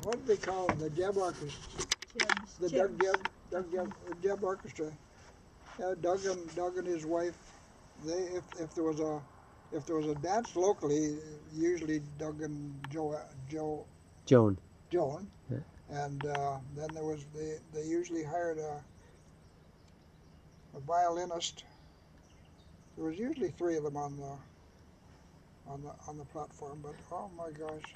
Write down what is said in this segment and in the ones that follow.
what did they call them? The Jebb Orchestra. The Doug Jebb Orchestra. Yeah, Doug and his wife. They if there was a dance locally, usually Doug and Joan. Yeah. And then they usually hired a violinist. There was usually three of them on the platform, but oh my gosh,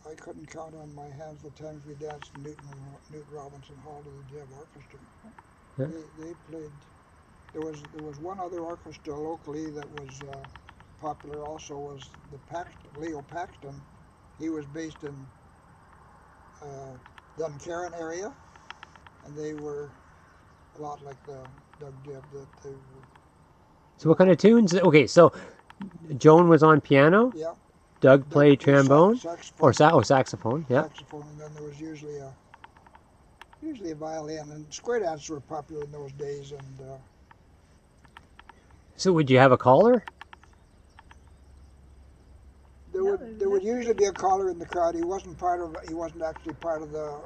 I couldn't count on my hands the times we danced in Newton Robinson Hall to the Jebb Orchestra. Yeah. They played. There was one other orchestra locally that was popular also, was the Leo Paxton. He was based in Duncarron area, and they were a lot like the Doug Jebb. So what kind of tunes? Okay, so Joan was on piano. Yeah. Doug played trombone saxophone. Saxophone. Yeah. Saxophone, and then there was usually a violin. And square dances were popular in those days. And so would you have a caller? there would usually be a caller in the crowd. He wasn't actually part of the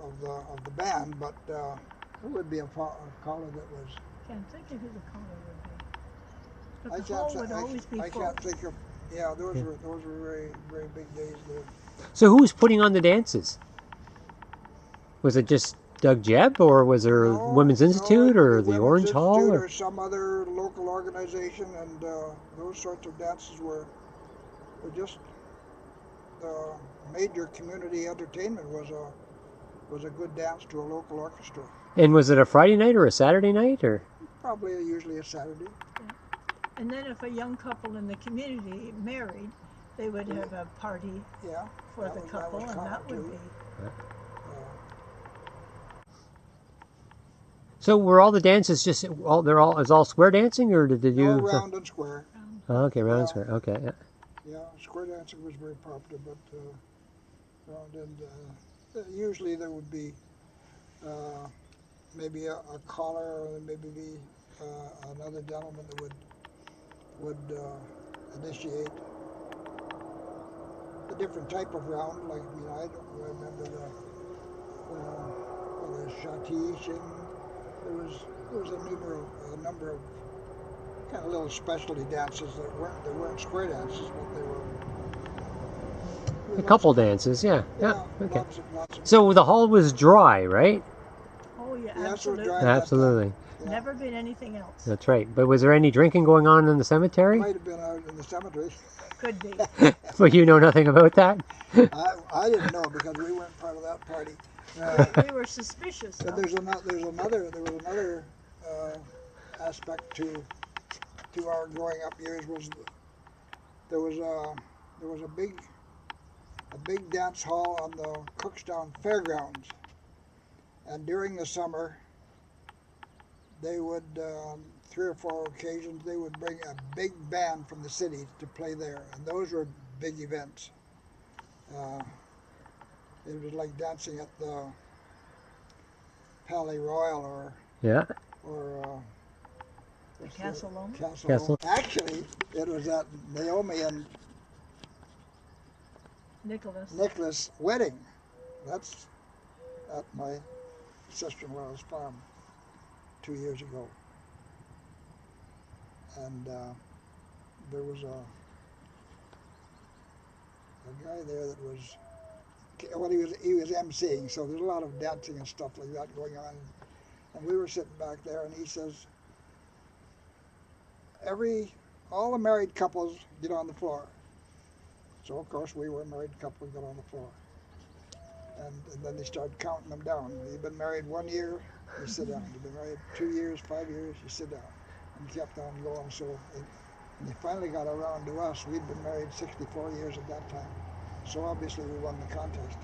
band, but there would be a caller that was. Can't think of who the caller would be. But I the hall would always be full. can't think of. Yeah, those were very, very big days there. So who was putting on the dances? Was it just Doug Jebb, or was there Women's Institute, or the Orange Hall, or some other local organization? And those sorts of dances were just major community entertainment. Was a good dance to a local orchestra. And was it a Friday night or a Saturday night, or? Probably usually a Saturday. Yeah. And then if a young couple in the community married, they would have a party for the couple, and that would be. So were all the dances just all square dancing, or did you? Round and square. Oh, okay, round and square. Okay, yeah. Yeah, square dancing was very popular, but round and usually there would be maybe a caller, or maybe another gentleman that would initiate a different type of round. Like, I don't remember the Shatish, and there was a number of kind of little specialty dances that weren't square dances, but they were a couple dances, yeah. Okay. Lots of so the hall was dry, right? Oh yeah, absolutely. Absolutely. Yeah. Never been anything else. That's right. But was there any drinking going on in the cemetery? Might have been out in the cemetery. Could be. Well, you know nothing about that? I didn't know, because we weren't part of that party. We were suspicious. But there was another aspect to our growing up years. Was there was a big dance hall on the Cookstown Fairgrounds, and during the summer they would 3 or 4 occasions they would bring a big band from the city to play there, and those were big events. It was like dancing at the Palais Royal or the Castle Loma. Castle. Actually, it was at Naomi and Nicholas' wedding. That's at my sister-in-law's farm 2 years ago. And there was a guy there that was, well, he was emceeing, so there's a lot of dancing and stuff like that going on. And we were sitting back there, and he says, all the married couples get on the floor. So of course we were a married couple and got on the floor. And then they started counting them down. You've been married 1 year, you sit down. You've been married 2 years, 5 years, you sit down. And kept on going. So and they finally got around to us. We'd been married 64 years at that time. So obviously we won the contest.